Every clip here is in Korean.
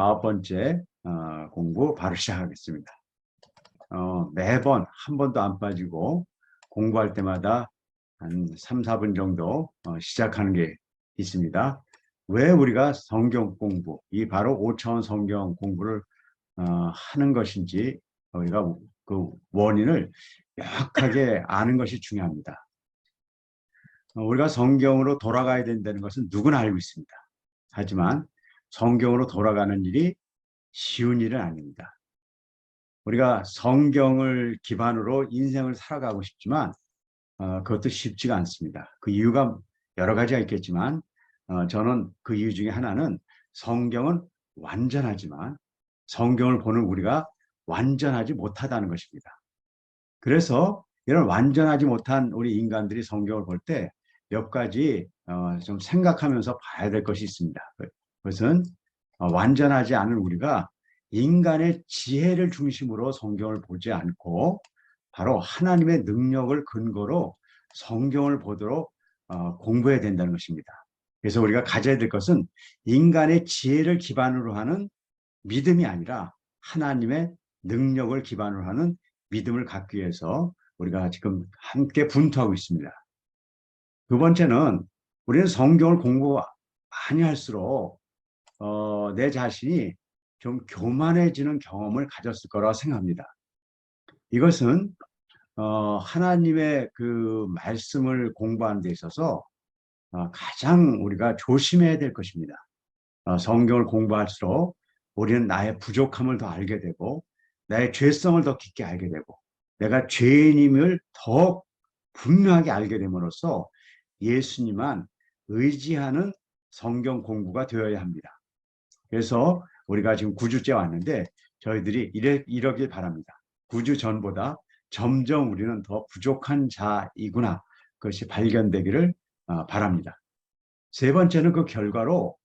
9번째 공부 바로 시작하겠습니다. 매번 한 번도 안 빠지고 공부할 때마다 한 3, 4분 정도 시작하는 게 있습니다. 왜 우리가 성경 공부, 이 바로 5차원 성경 공부를 하는 것인지 우리가 그 원인을 명확하게 아는 것이 중요합니다. 우리가 성경으로 돌아가야 된다는 것은 누구나 알고 있습니다. 하지만 성경으로 돌아가는 일이 쉬운 일은 아닙니다. 우리가 성경을 기반으로 인생을 살아가고 싶지만 그것도 쉽지가 않습니다. 그 이유가 여러 가지가 있겠지만 저는 그 이유 중에 하나는 성경은 완전하지만 성경을 보는 우리가 완전하지 못하다는 것입니다. 그래서 이런 완전하지 못한 우리 인간들이 성경을 볼 때 몇 가지 좀 생각하면서 봐야 될 것이 있습니다. 그것은 완전하지 않은 우리가 인간의 지혜를 중심으로 성경을 보지 않고 바로 하나님의 능력을 근거로 성경을 보도록 공부해야 된다는 것입니다. 그래서 우리가 가져야 될 것은 인간의 지혜를 기반으로 하는 믿음이 아니라 하나님의 능력을 기반으로 하는 믿음을 갖기 위해서 우리가 지금 함께 분투하고 있습니다. 두 번째는 우리는 성경을 공부 많이 할수록 내 자신이 좀 교만해지는 경험을 가졌을 거라고 생각합니다. 이것은 하나님의 그 말씀을 공부하는 데 있어서 가장 우리가 조심해야 될 것입니다. 성경을 공부할수록 우리는 나의 부족함을 더 알게 되고 나의 죄성을 더 깊게 알게 되고 내가 죄인임을 더 분명하게 알게 됨으로써 예수님만 의지하는 성경 공부가 되어야 합니다. 그래서 우리가 지금 9주째 왔는데 저희들이 이러길 바랍니다. 9주 전보다 점점 우리는 더 부족한 자이구나. 그것이 발견되기를 바랍니다. 세 번째는 그 결과로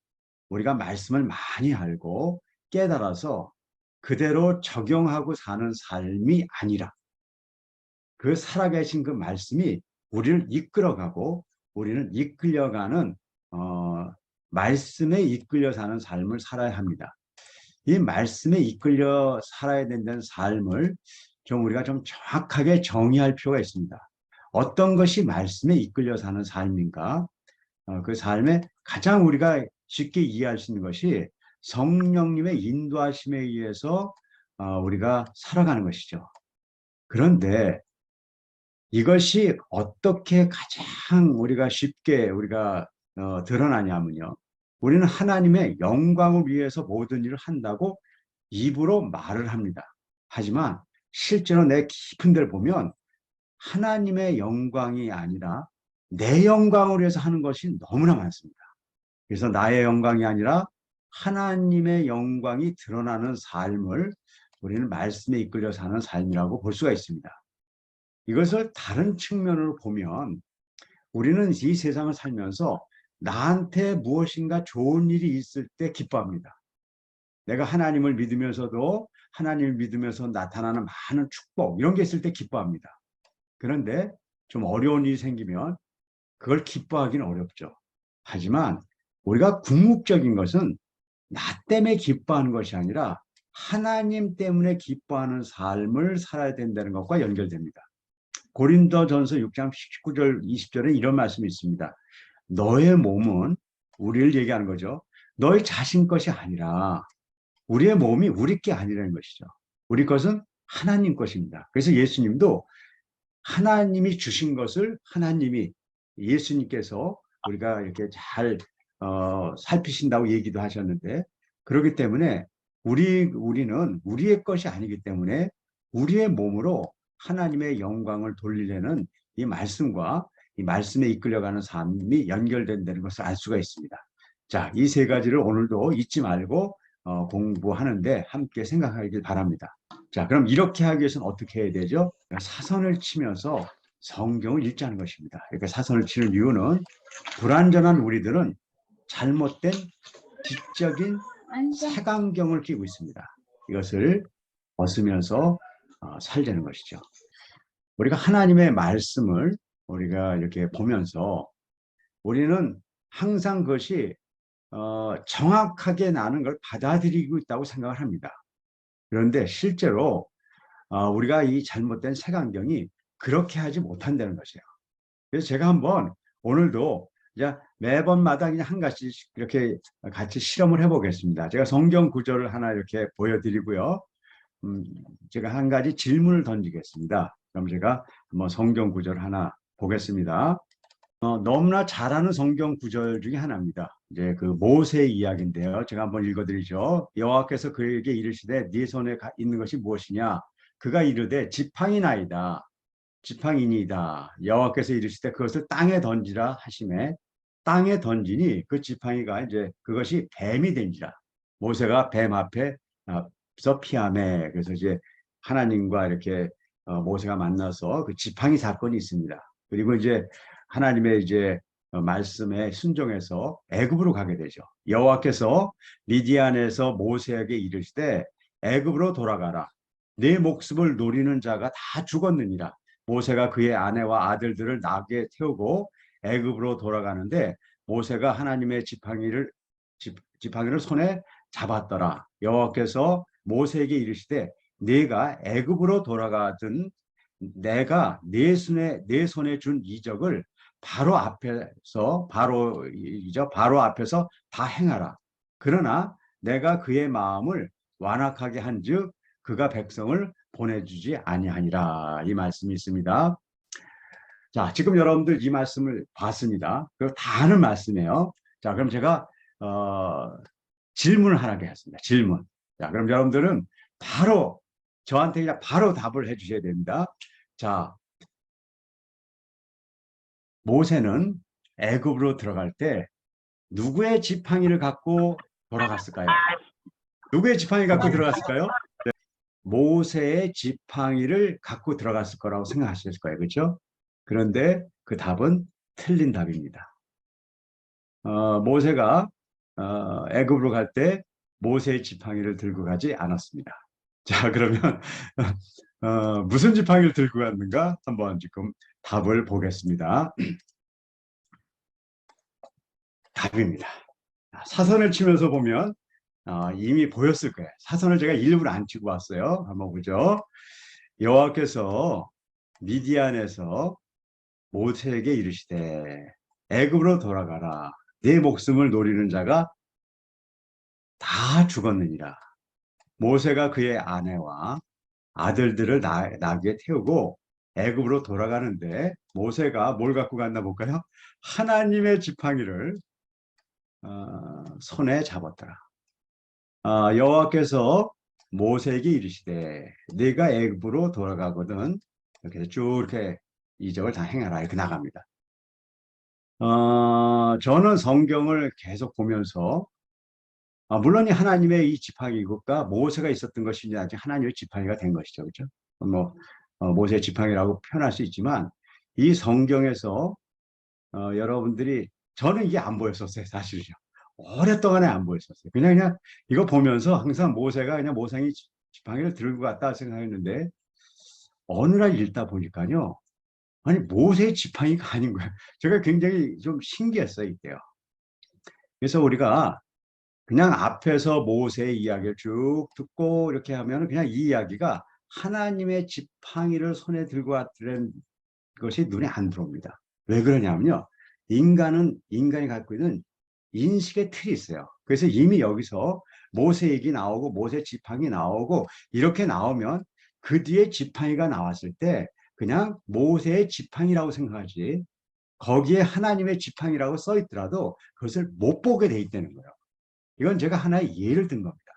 우리가 말씀을 많이 알고 깨달아서 그대로 적용하고 사는 삶이 아니라 그 살아계신 그 말씀이 우리를 이끌어가고 우리는 이끌려가는 말씀에 이끌려 사는 삶을 살아야 합니다. 이 말씀에 이끌려 살아야 된다는 삶을 우리가 좀 정확하게 정의할 필요가 있습니다. 어떤 것이 말씀에 이끌려 사는 삶인가? 그 삶에 가장 우리가 쉽게 이해할 수 있는 것이 성령님의 인도하심에 의해서 우리가 살아가는 것이죠. 그런데 이것이 어떻게 가장 우리가 쉽게 우리가 드러나냐면요. 우리는 하나님의 영광을 위해서 모든 일을 한다고 입으로 말을 합니다. 하지만 실제로 내 깊은 데를 보면 하나님의 영광이 아니라 내 영광을 위해서 하는 것이 너무나 많습니다. 그래서 나의 영광이 아니라 하나님의 영광이 드러나는 삶을 우리는 말씀에 이끌려 사는 삶이라고 볼 수가 있습니다. 이것을 다른 측면으로 보면 우리는 이 세상을 살면서 나한테 무엇인가 좋은 일이 있을 때 기뻐합니다. 내가 하나님을 믿으면서도 하나님을 믿으면서 나타나는 많은 축복 이런 게 있을 때 기뻐합니다. 그런데 좀 어려운 일이 생기면 그걸 기뻐하기는 어렵죠. 하지만 우리가 궁극적인 것은 나 때문에 기뻐하는 것이 아니라 하나님 때문에 기뻐하는 삶을 살아야 된다는 것과 연결됩니다. 고린도전서 6장 19절 20절에 이런 말씀이 있습니다. 너의 몸은 우리를 얘기하는 거죠. 너의 자신 것이 아니라 우리의 몸이 우리 게 아니라는 것이죠. 우리 것은 하나님 것입니다. 그래서 예수님도 하나님이 주신 것을 하나님이 예수님께서 우리가 이렇게 잘 살피신다고 얘기도 하셨는데 그렇기 때문에 우리는 우리의 것이 아니기 때문에 우리의 몸으로 하나님의 영광을 돌리려는 이 말씀과 이 말씀에 이끌려가는 삶이 연결된다는 것을 알 수가 있습니다. 자, 이 세 가지를 오늘도 잊지 말고 공부하는데 함께 생각하길 바랍니다. 자, 그럼 이렇게 하기 위해서는 어떻게 해야 되죠? 사선을 치면서 성경을 읽자는 것입니다. 그러니까 사선을 치는 이유는 불완전한 우리들은 잘못된 지적인 색안경을 끼고 있습니다. 이것을 벗으면서 살자는 것이죠. 우리가 하나님의 말씀을 우리가 이렇게 보면서 우리는 항상 그것이 정확하게 나는 걸 받아들이고 있다고 생각을 합니다. 그런데 실제로 우리가 이 잘못된 색안경이 그렇게 하지 못한다는 것이에요. 그래서 제가 한번 오늘도 이제 매번마다 그냥 한 가지 이렇게 같이 실험을 해보겠습니다. 제가 성경 구절을 하나 이렇게 보여드리고요. 제가 한 가지 질문을 던지겠습니다. 그럼 제가 한번 성경 구절 하나 보겠습니다. 너무나 잘 아는 성경 구절 중에 하나입니다. 이제 그 모세 이야기인데요. 제가 한번 읽어드리죠. 여호와께서 그에게 이르시되 네 손에 있는 것이 무엇이냐? 그가 이르되 지팡이나이다. 지팡이니이다. 여호와께서 이르시되 그것을 땅에 던지라 하시매 땅에 던지니 그 지팡이가 이제 그것이 뱀이 된지라. 모세가 뱀 앞에서 피하매. 그래서 이제 하나님과 이렇게 모세가 만나서 그 지팡이 사건이 있습니다. 그리고 이제 하나님의 이제 말씀에 순종해서 애굽으로 가게 되죠. 여호와께서 미디안에서 모세에게 이르시되 애굽으로 돌아가라. 네 목숨을 노리는 자가 다 죽었느니라. 모세가 그의 아내와 아들들을 나귀에 태우고 애굽으로 돌아가는데 모세가 하나님의 지팡이를 손에 잡았더라. 여호와께서 모세에게 이르시되 네가 애굽으로 돌아가든 내가 네 손에 준 이적을 바로 앞에서 다 행하라. 그러나 내가 그의 마음을 완악하게 한즉 그가 백성을 보내주지 아니하니라. 이 말씀이 있습니다. 자, 지금 여러분들 이 말씀을 봤습니다. 그리고 다 아는 말씀이에요. 자, 그럼 제가 질문을 하나 하겠습니다. 질문. 자, 그럼 여러분들은 바로 저한테 그냥 바로 답을 해주셔야 됩니다. 자, 모세는 애굽으로 들어갈 때 누구의 지팡이를 갖고 돌아갔을까요? 누구의 지팡이 갖고 들어갔을까요? 모세의 지팡이를 갖고 들어갔을 거라고 생각하실 거예요. 그렇죠? 그런데 그 답은 틀린 답입니다. 모세가 애굽으로 갈 때 모세의 지팡이를 들고 가지 않았습니다. 자, 그러면 무슨 지팡이를 들고 갔는가 한번 지금 답을 보겠습니다. 답입니다. 사선을 치면서 보면 이미 보였을 거예요. 사선을 제가 일부러 안 치고 왔어요. 한번 보죠. 여호와께서 미디안에서 모세에게 이르시되 애굽으로 돌아가라. 네 목숨을 노리는 자가 다 죽었느니라. 모세가 그의 아내와 아들들을 나귀에 태우고 애굽으로 돌아가는데 모세가 뭘 갖고 갔나 볼까요? 하나님의 지팡이를 손에 잡았더라. 여호와께서 모세에게 이르시되 네가 애굽으로 돌아가거든 이렇게 쭉 이렇게 이적을 다 행하라 이렇게 나갑니다. 저는 성경을 계속 보면서 물론 하나님의 이 지팡이가 모세가 있었던 것이지 아직 하나님의 지팡이가 된 것이죠, 그렇죠? 뭐 모세의 지팡이라고 표현할 수 있지만 이 성경에서 여러분들이 저는 이게 안 보였었어요, 사실이죠. 오랫동안에 안 보였었어요. 그냥 이거 보면서 항상 모세가 그냥 모상이 지팡이를 들고 갔다 생각했는데 어느 날 읽다 보니까요, 아니 모세의 지팡이가 아닌 거예요. 제가 굉장히 좀 신기했어요, 이때요. 그래서 우리가 그냥 앞에서 모세의 이야기를 쭉 듣고 이렇게 하면 그냥 이 이야기가 하나님의 지팡이를 손에 들고 왔다는 것이 눈에 안 들어옵니다. 왜 그러냐면요. 인간이 갖고 있는 인식의 틀이 있어요. 그래서 이미 여기서 모세 얘기 나오고 모세 지팡이 나오고 이렇게 나오면 그 뒤에 지팡이가 나왔을 때 그냥 모세의 지팡이라고 생각하지 거기에 하나님의 지팡이라고 써 있더라도 그것을 못 보게 돼 있다는 거예요. 이건 제가 하나의 예를 든 겁니다.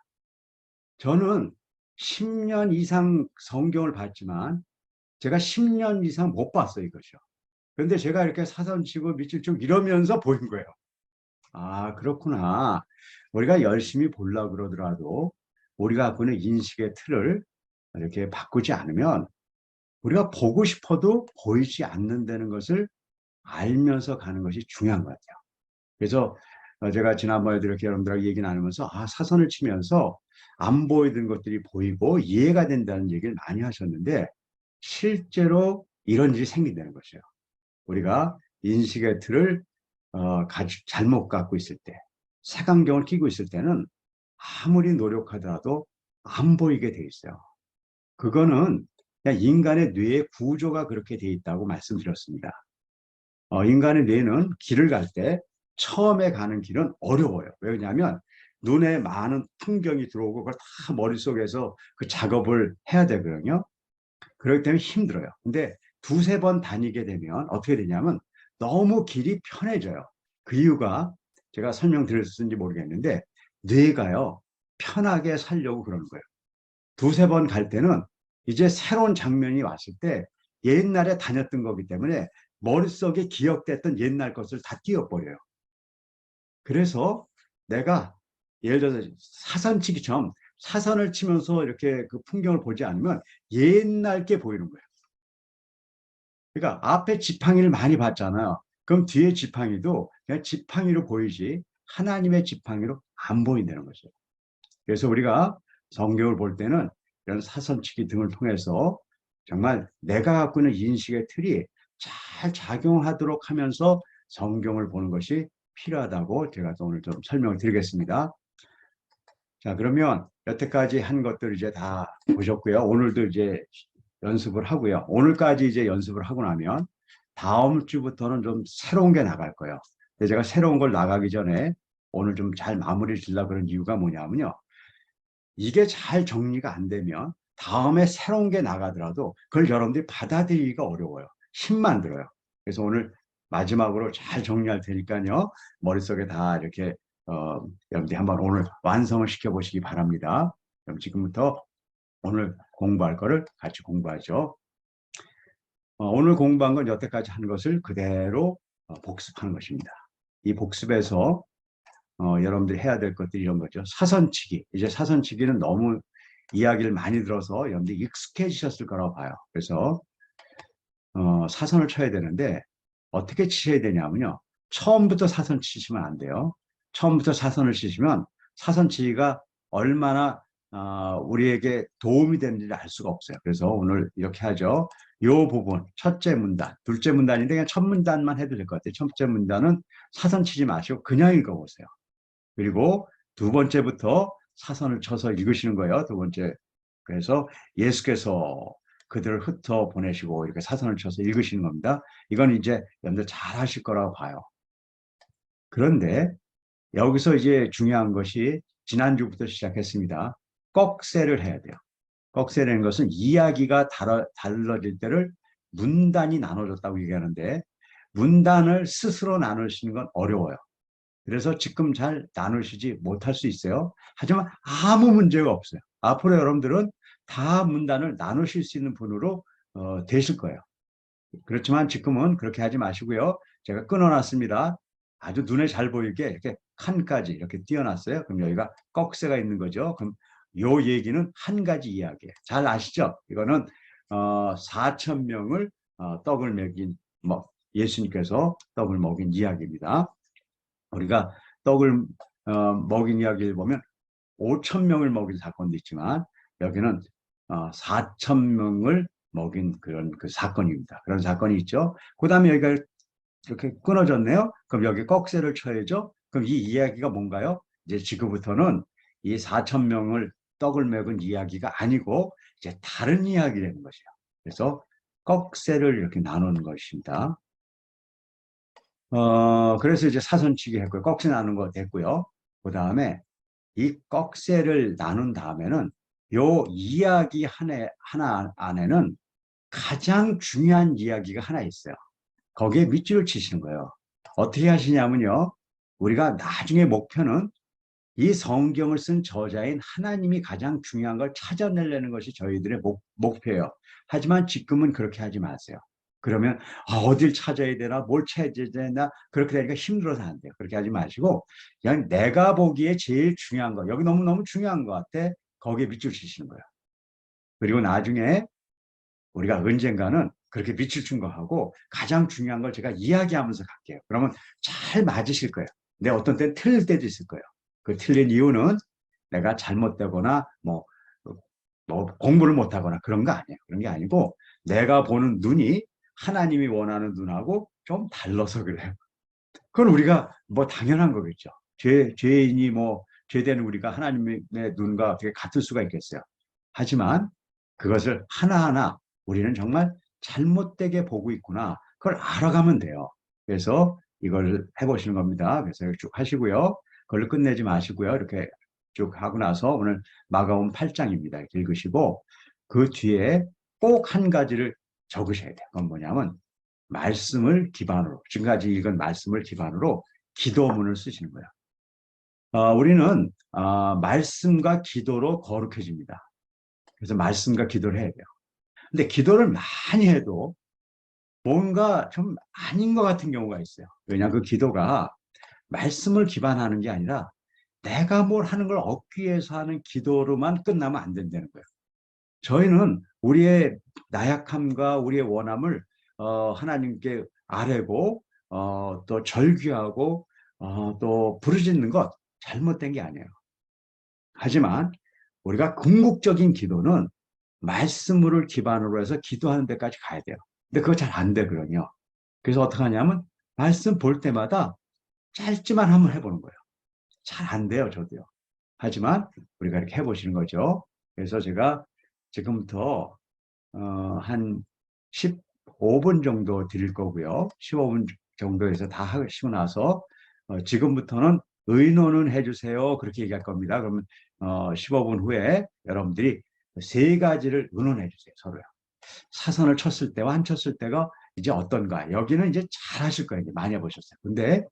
저는 10년 이상 성경을 봤지만 제가 10년 이상 못 봤어요, 이것이요. 그런데 제가 이렇게 사선치고 밑줄 쭉 이러면서 보인 거예요. 아, 그렇구나. 우리가 열심히 보려고 그러더라도 우리가 갖고 있는 인식의 틀을 이렇게 바꾸지 않으면 우리가 보고 싶어도 보이지 않는다는 것을 알면서 가는 것이 중요한 것 같아요. 그래서 제가 지난번에도 이렇게 여러분들하고 얘기 나누면서 사선을 치면서 안 보이던 것들이 보이고 이해가 된다는 얘기를 많이 하셨는데 실제로 이런 일이 생긴다는 것이에요. 우리가 인식의 틀을 잘못 갖고 있을 때 색안경을 끼고 있을 때는 아무리 노력하더라도 안 보이게 돼 있어요. 그거는 그냥 인간의 뇌의 구조가 그렇게 돼 있다고 말씀드렸습니다. 인간의 뇌는 길을 갈 때 처음에 가는 길은 어려워요. 왜냐하면 눈에 많은 풍경이 들어오고 그걸 다 머릿속에서 그 작업을 해야 되거든요. 그렇기 때문에 힘들어요. 근데 두세 번 다니게 되면 어떻게 되냐면 너무 길이 편해져요. 그 이유가 제가 설명드렸는지 모르겠는데 뇌가요 편하게 살려고 그러는 거예요. 두세 번 갈 때는 이제 새로운 장면이 왔을 때 옛날에 다녔던 거기 때문에 머릿속에 기억됐던 옛날 것을 다 띄워버려요. 그래서 내가 예를 들어서 사선치기처럼 사선을 치면서 이렇게 그 풍경을 보지 않으면 옛날 게 보이는 거예요. 그러니까 앞에 지팡이를 많이 봤잖아요. 그럼 뒤에 지팡이도 그냥 지팡이로 보이지 하나님의 지팡이로 안 보인다는 거죠. 그래서 우리가 성경을 볼 때는 이런 사선치기 등을 통해서 정말 내가 갖고 있는 인식의 틀이 잘 작용하도록 하면서 성경을 보는 것이 필요하다고 제가 오늘 좀 설명을 드리겠습니다. 자, 그러면 여태까지 한 것들 이제 다 보셨고요. 오늘도 이제 연습을 하고요. 오늘까지 이제 연습을 하고 나면 다음 주부터는 좀 새로운 게 나갈 거예요. 근데 제가 새로운 걸 나가기 전에 오늘 좀 잘 마무리 지려고 그런 이유가 뭐냐면요. 이게 잘 정리가 안 되면 다음에 새로운 게 나가더라도 그걸 여러분들이 받아들이기가 어려워요. 힘만 들어요. 그래서 오늘 마지막으로 잘 정리할 테니까요. 머릿속에 다 이렇게 여러분들이 한번 오늘 완성을 시켜보시기 바랍니다. 그럼 지금부터 오늘 공부할 거를 같이 공부하죠. 오늘 공부한 건 여태까지 한 것을 그대로 복습하는 것입니다. 이 복습에서 여러분들이 해야 될 것들이 이런 거죠. 사선치기. 이제 사선치기는 너무 이야기를 많이 들어서 여러분들이 익숙해지셨을 거라고 봐요. 그래서 사선을 쳐야 되는데 어떻게 치셔야 되냐면요. 처음부터 사선 치시면 안 돼요. 처음부터 사선을 치시면 사선치기가 얼마나 우리에게 도움이 되는지 알 수가 없어요. 그래서 오늘 이렇게 하죠. 요 부분, 첫째 문단, 둘째 문단인데 그냥 첫 문단만 해도 될 것 같아요. 첫째 문단은 사선 치지 마시고 그냥 읽어보세요. 그리고 두 번째부터 사선을 쳐서 읽으시는 거예요. 두 번째. 그래서 예수께서 그들을 흩어 보내시고 이렇게 사선을 쳐서 읽으시는 겁니다. 이건 이제 여러분들 잘 하실 거라고 봐요. 그런데 여기서 이제 중요한 것이 지난주부터 시작했습니다. 꺽쇠를 해야 돼요. 꺽쇠라는 것은 이야기가 달라질 때를 문단이 나눠졌다고 얘기하는데 문단을 스스로 나누시는 건 어려워요. 그래서 지금 잘 나누시지 못할 수 있어요. 하지만 아무 문제가 없어요. 앞으로 여러분들은 다 문단을 나누실 수 있는 분으로 되실 거예요. 그렇지만 지금은 그렇게 하지 마시고요. 제가 끊어놨습니다. 아주 눈에 잘 보이게 이렇게 칸까지 이렇게 띄어놨어요. 그럼 여기가 꺽쇠가 있는 거죠. 그럼 요 얘기는 한 가지 이야기예요. 잘 아시죠? 이거는 4천 명을 떡을 먹인 예수님께서 떡을 먹인 이야기입니다. 우리가 떡을 먹인 이야기를 보면 5천 명을 먹인 사건도 있지만 여기는 4천 명을 먹인 그런 그 사건입니다. 그런 사건이 있죠. 그 다음에 여기가 이렇게 끊어졌네요. 그럼 여기 꺽쇠를 쳐야죠. 그럼 이 이야기가 뭔가요? 이제 지금부터는 이 4천 명을 떡을 먹은 이야기가 아니고 이제 다른 이야기라는 것이에요. 그래서 꺽쇠를 이렇게 나누는 것입니다. 그래서 이제 사선치기 했고요. 꺽쇠 나눈 거 됐고요. 그 다음에 이 꺽쇠를 나눈 다음에는 요 이야기 하나 안에는 가장 중요한 이야기가 하나 있어요. 거기에 밑줄을 치시는 거예요. 어떻게 하시냐면요. 우리가 나중에 목표는 이 성경을 쓴 저자인 하나님이 가장 중요한 걸 찾아내려는 것이 저희들의 목표예요. 하지만 지금은 그렇게 하지 마세요. 그러면 어딜 찾아야 되나 뭘 찾아야 되나 그렇게 되니까 힘들어서 안 돼요. 그렇게 하지 마시고 그냥 내가 보기에 제일 중요한 거 여기 너무너무 중요한 것 같아 거기에 밑줄 치시는 거예요. 그리고 나중에 우리가 언젠가는 그렇게 밑줄 친 거 하고 가장 중요한 걸 제가 이야기하면서 갈게요. 그러면 잘 맞으실 거예요. 근데 어떤 때는 틀릴 때도 있을 거예요. 그 틀린 이유는 내가 잘못되거나 뭐 공부를 못하거나 그런 거 아니에요. 그런 게 아니고 내가 보는 눈이 하나님이 원하는 눈하고 좀 달라서 그래요. 그건 우리가 뭐 당연한 거겠죠. 죄인이 뭐 죄되는 우리가 하나님의 눈과 어떻게 같을 수가 있겠어요. 하지만 그것을 하나하나 우리는 정말 잘못되게 보고 있구나. 그걸 알아가면 돼요. 그래서 이걸 해보시는 겁니다. 그래서 쭉 하시고요. 그걸로 끝내지 마시고요. 이렇게 쭉 하고 나서 오늘 마가복음 8장입니다. 읽으시고 그 뒤에 꼭 한 가지를 적으셔야 돼요. 그건 뭐냐면 말씀을 기반으로, 지금까지 읽은 말씀을 기반으로 기도문을 쓰시는 거예요. 우리는 말씀과 기도로 거룩해집니다. 그래서 말씀과 기도를 해야 돼요. 근데 기도를 많이 해도 뭔가 좀 아닌 것 같은 경우가 있어요. 왜냐하면 그 기도가 말씀을 기반하는 게 아니라 내가 뭘 하는 걸 얻기 위해서 하는 기도로만 끝나면 안 된다는 거예요. 저희는 우리의 나약함과 우리의 원함을 하나님께 아뢰고 또 절규하고 또 부르짖는 것 잘못된 게 아니에요. 하지만 우리가 궁극적인 기도는 말씀을 기반으로 해서 기도하는 데까지 가야 돼요. 근데 그거 잘 안 되거든요. 그래서 어떻게 하냐면 말씀 볼 때마다 짧지만 한번 해보는 거예요. 잘 안 돼요, 저도요. 하지만 우리가 이렇게 해보시는 거죠. 그래서 제가 지금부터 한 15분 정도 드릴 거고요. 15분 정도에서 다 하시고 나서 지금부터는 의논은 해주세요. 그렇게 얘기할 겁니다. 그러면 15분 후에 여러분들이 세 가지를 의논해 주세요. 서로요. 사선을 쳤을 때와 안 쳤을 때가 이제 어떤가. 여기는 이제 잘 하실 거예요. 이제 많이 해보셨어요. 근데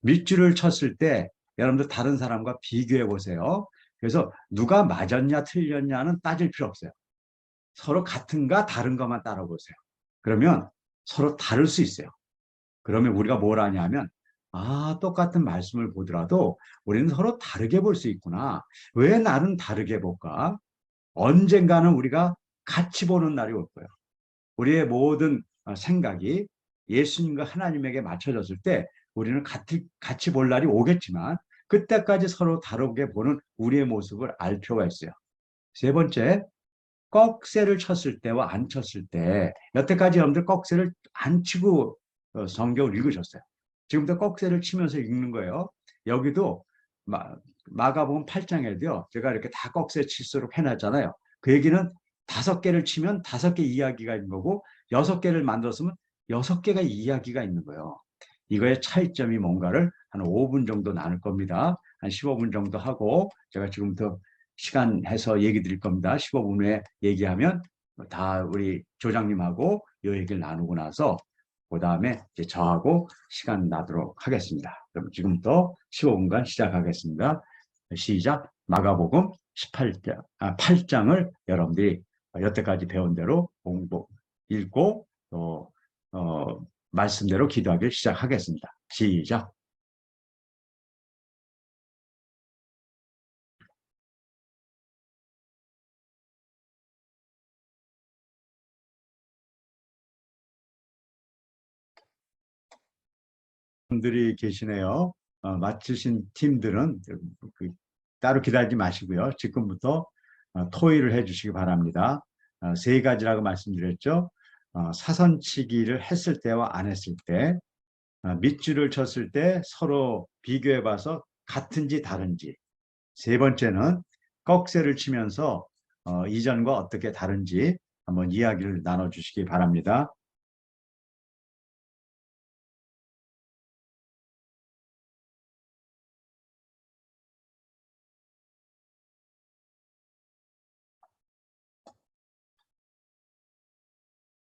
밑줄을 쳤을 때 여러분들 다른 사람과 비교해 보세요. 그래서 누가 맞았냐 틀렸냐는 따질 필요 없어요. 서로 같은가 다른가만 따라보세요. 그러면 서로 다를 수 있어요. 그러면 우리가 뭘 하냐면 똑같은 말씀을 보더라도 우리는 서로 다르게 볼 수 있구나. 왜 나는 다르게 볼까? 언젠가는 우리가 같이 보는 날이 올 거예요. 우리의 모든 생각이 예수님과 하나님에게 맞춰졌을 때 우리는 같이 볼 날이 오겠지만 그때까지 서로 다르게 보는 우리의 모습을 알 필요가 있어요. 세 번째, 꺽쇠를 쳤을 때와 안 쳤을 때, 여태까지 여러분들 꺽쇠를 안 치고 성경을 읽으셨어요. 지금부터 꺽쇠를 치면서 읽는 거예요. 여기도 마가복음 8장에도요, 제가 이렇게 다 꺽쇠 칠수록 해놨잖아요. 그 얘기는 5개를 치면 5개 이야기가 있는 거고, 6개를 만들었으면 6개가 이야기가 있는 거예요. 이거의 차이점이 뭔가를 한 5분 정도 나눌 겁니다. 한 15분 정도 하고, 제가 지금부터 시간 해서 얘기 드릴 겁니다. 15분 후에 얘기하면 다 우리 조장님하고 이 얘기를 나누고 나서 그 다음에 이제 저하고 시간 나도록 하겠습니다. 그럼 지금부터 15분간 시작하겠습니다. 시작. 마가복음 8장을 여러분들이 여태까지 배운 대로 공부, 읽고 또 말씀대로 기도하기를 시작하겠습니다. 시작. 분들이 계시네요. 맡으신 팀들은 따로 기다리지 마시고요. 지금부터 토의를 해주시기 바랍니다. 세 가지라고 말씀드렸죠. 사선치기를 했을 때와 안 했을 때, 밑줄을 쳤을 때 서로 비교해봐서 같은지 다른지. 세 번째는 꺽쇠를 치면서 이전과 어떻게 다른지 한번 이야기를 나눠주시기 바랍니다.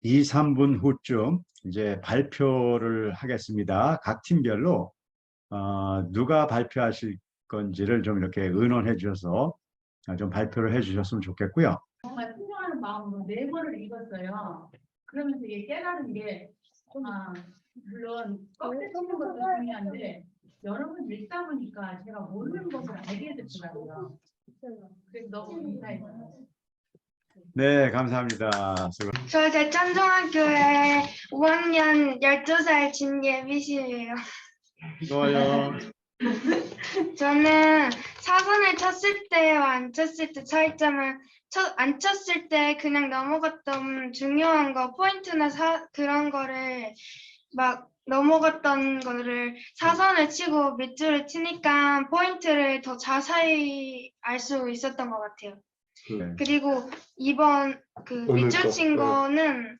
2, 3분 후쯤 이제 발표를 하겠습니다. 각 팀별로 누가 발표하실 건지를 좀 이렇게 의논해 주셔서 좀 발표를 해 주셨으면 좋겠고요. 정말 순종하는 마음으로 4번을 읽었어요. 그러면서 이게 깨달은 게 물론 껍질 치는 것도 중요한데 여러 번 읽다 보니까 제가 모르는 것을 알게 됐더라고요. 그래서 너무 감사했어요. 네, 감사합니다. 저 대천중학교에 5학년 12살 진예비씨예요. 좋아요. 저는 사선을 쳤을 때와 안 쳤을 때 차이점은 안 쳤을 때 그냥 넘어갔던 중요한 거 포인트나 그런 거를 막 넘어갔던 거를 사선을 치고 밑줄을 치니까 포인트를 더 자세히 알 수 있었던 것 같아요. 네. 그리고 이번 그 밑줄 친 거는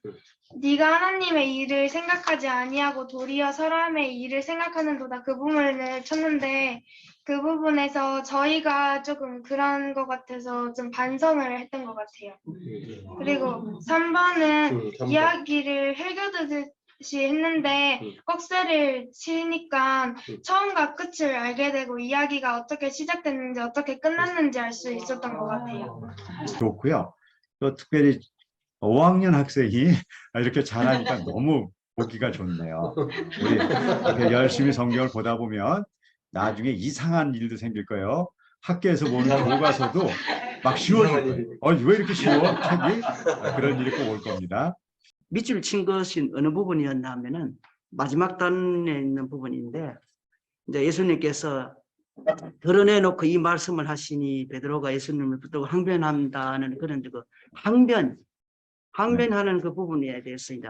네가 하나님의 일을 생각하지 아니하고 도리어 사람의 일을 생각하는도다, 그 부분을 쳤는데 그 부분에서 저희가 조금 그런 것 같아서 좀 반성을 했던 것 같아요. 그리고 3번은 이야기를 해결되듯이 했는데 꺽쇠를 치니까 처음과 끝을 알게 되고 이야기가 어떻게 시작됐는지 어떻게 끝났는지 알 수 있었던 것 같아요. 좋고요. 또 특별히 5학년 학생이 이렇게 잘하니까 너무 보기가 좋네요. 우리 이렇게 열심히 성경을 보다 보면 나중에 이상한 일도 생길 거예요. 학교에서 보는 교과서도 막 쉬워질 거예요. 왜 이렇게 쉬워? 책이? 그런 일이 꼭 올 겁니다. 밑줄 친 것이 어느 부분이었나 하면은 마지막 단에 있는 부분인데, 이제 예수님께서 드러내놓고 이 말씀을 하시니 베드로가 예수님을 붙들고 항변한다는 그런 그 항변하는 그 부분에 대해서 이제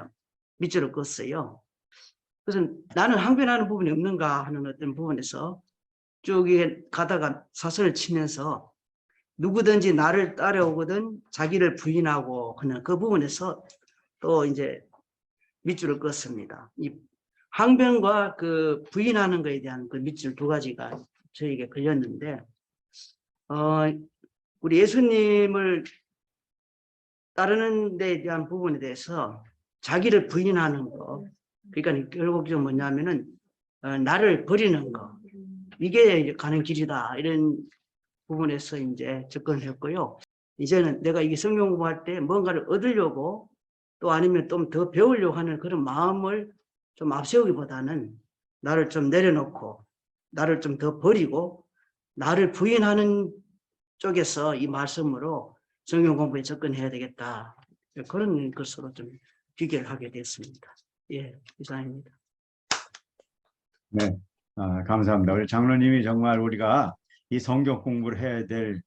밑줄을 껐어요. 그래서 나는 항변하는 부분이 없는가 하는 어떤 부분에서 쭉 가다가 사선을 치면서 누구든지 나를 따라오거든 자기를 부인하고 하는 그 부분에서 또 이제 밑줄을 껐습니다. 이 항변과 그 부인하는 것에 대한 그 밑줄 두 가지가 저에게 걸렸는데, 우리 예수님을 따르는 데 대한 부분에 대해서 자기를 부인하는 거, 그러니까 결국 좀 뭐냐면은 나를 버리는 거, 이게 이제 가는 길이다, 이런 부분에서 이제 접근을 했고요. 이제는 내가 이 성경 공부할 때 뭔가를 얻으려고 또 아니면 좀 더 배우려고 하는 그런 마음을 좀 앞세우기보다는 나를 좀 내려놓고 나를 좀 더 버리고 나를 부인하는 쪽에서 이 말씀으로 성경 공부에 접근해야 되겠다, 그런 것으로 좀 비교를 하게 됐습니다. 예, 이상입니다. 네, 감사합니다. 우리 장로님이 정말 우리가 이 성경 공부를 해야 될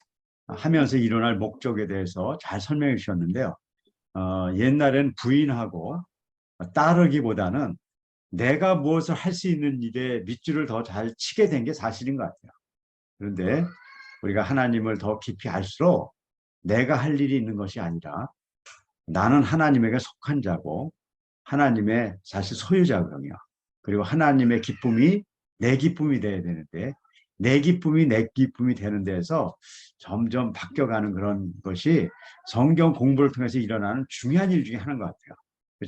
하면서 일어날 목적에 대해서 잘 설명해 주셨는데요. 옛날엔 부인하고 따르기보다는 내가 무엇을 할 수 있는 일에 밑줄을 더 잘 치게 된 게 사실인 것 같아요. 그런데 우리가 하나님을 더 깊이 알수록 내가 할 일이 있는 것이 아니라 나는 하나님에게 속한 자고 하나님의 사실 소유자거든요. 그리고 하나님의 기쁨이 내 기쁨이 돼야 되는데 내 기쁨이 내 기쁨이 되는 데서 점점 바뀌어가는 그런 것이 성경 공부를 통해서 일어나는 중요한 일 중에 하나인 것 같아요.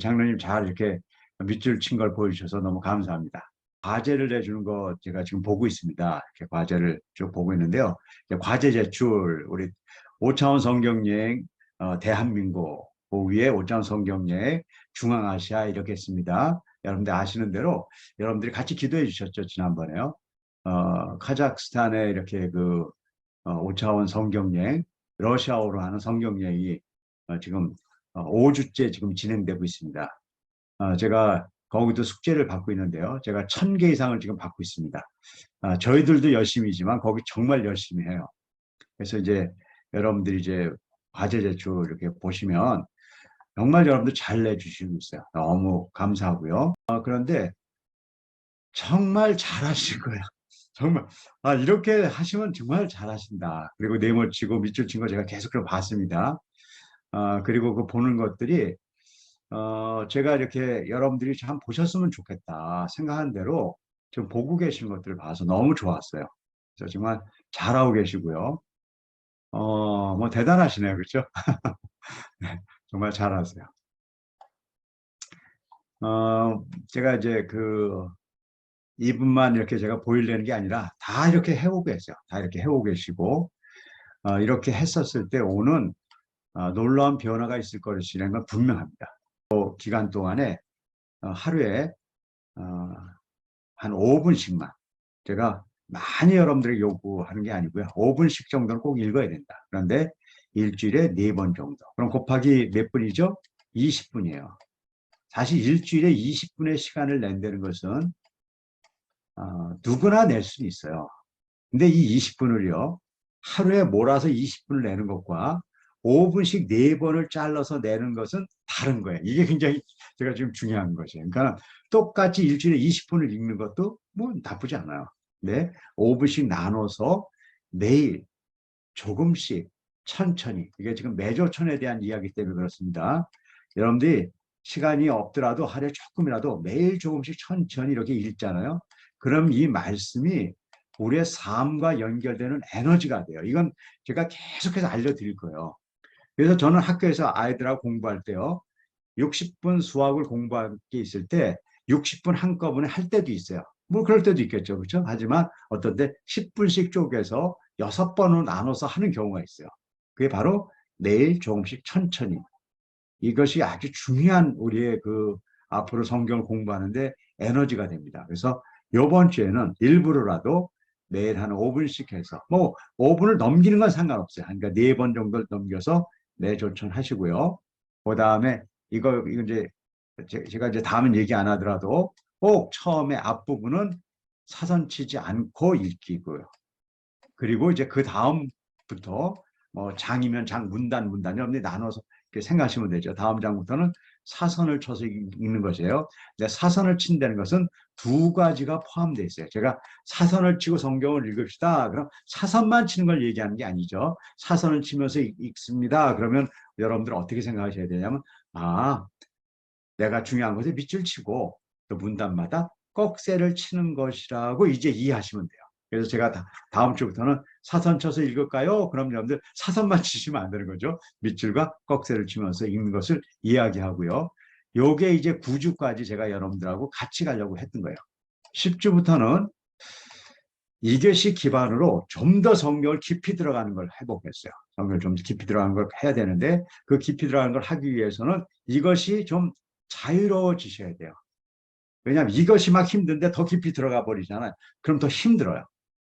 장로님 잘 이렇게 밑줄 친 걸 보여주셔서 너무 감사합니다. 과제를 내주는 거 제가 지금 보고 있습니다. 이렇게 과제를 쭉 보고 있는데요. 과제 제출, 우리 5차원 성경여행 대한민국, 그 위에 5차원 성경여행 중앙아시아 이렇게 했습니다. 여러분들 아시는 대로 여러분들이 같이 기도해 주셨죠, 지난번에요. 카자흐스탄에 이렇게 그 5차원 성경여행, 러시아어로 하는 성경여행이 지금 5주째 지금 진행되고 있습니다. 제가 거기도 숙제를 받고 있는데요. 제가 1000개 이상을 지금 받고 있습니다. 저희들도 열심히지만 거기 정말 열심히 해요. 그래서 이제 여러분들이 이제 과제 제출 이렇게 보시면 정말 여러분들 잘 내주시고 있어요. 너무 감사하고요. 그런데 정말 잘하실 거예요. 정말 이렇게 하시면 정말 잘하신다. 그리고 네모 치고 밑줄 친 거 제가 계속 봤습니다. 그리고 그 보는 것들이 제가 이렇게 여러분들이 참 보셨으면 좋겠다 생각한 대로 지금 보고 계신 것들을 봐서 너무 좋았어요. 그래서 정말 잘하고 계시고요. 뭐 대단하시네요, 그렇죠? 네, 정말 잘하세요. 제가 이제 그 이분만 이렇게 제가 보이려는 게 아니라 다 이렇게 해오고 계세요. 다 이렇게 해오고 계시고 이렇게 했었을 때 오는 놀라운 변화가 있을 것이라는 건 분명합니다. 그 기간 동안에 하루에 한 5분씩만 제가 많이 여러분들에게 요구하는 게 아니고요. 5분씩 정도는 꼭 읽어야 된다. 그런데 일주일에 4번 정도. 그럼 곱하기 몇 분이죠? 20분이에요. 사실 일주일에 20분의 시간을 낸다는 것은 누구나 낼 수 있어요. 근데 이 20분을요. 하루에 몰아서 20분을 내는 것과 5분씩 4번을 잘라서 내는 것은 다른 거예요. 이게 굉장히 제가 지금 중요한 것이에요. 그러니까 똑같이 일주일에 20분을 읽는 것도 뭐 나쁘지 않아요. 네, 5분씩 나눠서 매일 조금씩 천천히, 이게 지금 매조천에 대한 이야기 때문에 그렇습니다. 여러분들이 시간이 없더라도 하루에 조금이라도 매일 조금씩 천천히 이렇게 읽잖아요. 그럼 이 말씀이 우리의 삶과 연결되는 에너지가 돼요. 이건 제가 계속해서 알려드릴 거예요. 그래서 저는 학교에서 아이들하고 공부할 때요, 60분 수학을 공부할 게 있을 때 60분 한꺼번에 할 때도 있어요. 뭐 그럴 때도 있겠죠. 그렇죠? 하지만 어떤 때 10분씩 쪼개서 6번으로 나눠서 하는 경우가 있어요. 그게 바로 매일 조금씩 천천히. 이것이 아주 중요한 우리의 그 앞으로 성경을 공부하는데 에너지가 됩니다. 그래서 이번 주에는 일부러라도 매일 한 5분씩 해서, 뭐 5분을 넘기는 건 상관없어요. 그러니까 4번 정도를 넘겨서 매조천 하시고요. 그 다음에 이거 이제 제가 이제 다음은 얘기 안 하더라도 꼭 처음에 앞부분은 사선 치지 않고 읽기고요. 그리고 이제 그 다음부터 뭐 장이면 장, 문단, 여러분들이 나눠서 이렇게 생각하시면 되죠. 다음 장부터는 사선을 쳐서 읽는 것이에요. 근데 사선을 친다는 것은 두 가지가 포함되어 있어요. 제가 사선을 치고 성경을 읽읍시다. 그럼 사선만 치는 걸 얘기하는 게 아니죠. 사선을 치면서 읽습니다. 그러면 여러분들은 어떻게 생각하셔야 되냐면, 아, 내가 중요한 것에 밑줄 치고 또 문단마다 꺽쇠를 치는 것이라고 이제 이해하시면 돼요. 그래서 제가 다음 주부터는 사선 쳐서 읽을까요? 그럼 여러분들 사선만 치시면 안 되는 거죠. 밑줄과 꺽쇠를 치면서 읽는 것을 이야기하고요. 요게 이제 9주까지 제가 여러분들하고 같이 가려고 했던 거예요. 10주부터는 이것이 기반으로 좀 더 성경을 깊이 들어가는 걸 해보겠어요. 성경을 좀 깊이 들어가는 걸 해야 되는데 그 깊이 들어가는 걸 하기 위해서는 이것이 좀 자유로워지셔야 돼요. 왜냐하면 이것이 막 힘든데 더 깊이 들어가 버리잖아요. 그럼 더 힘들어요.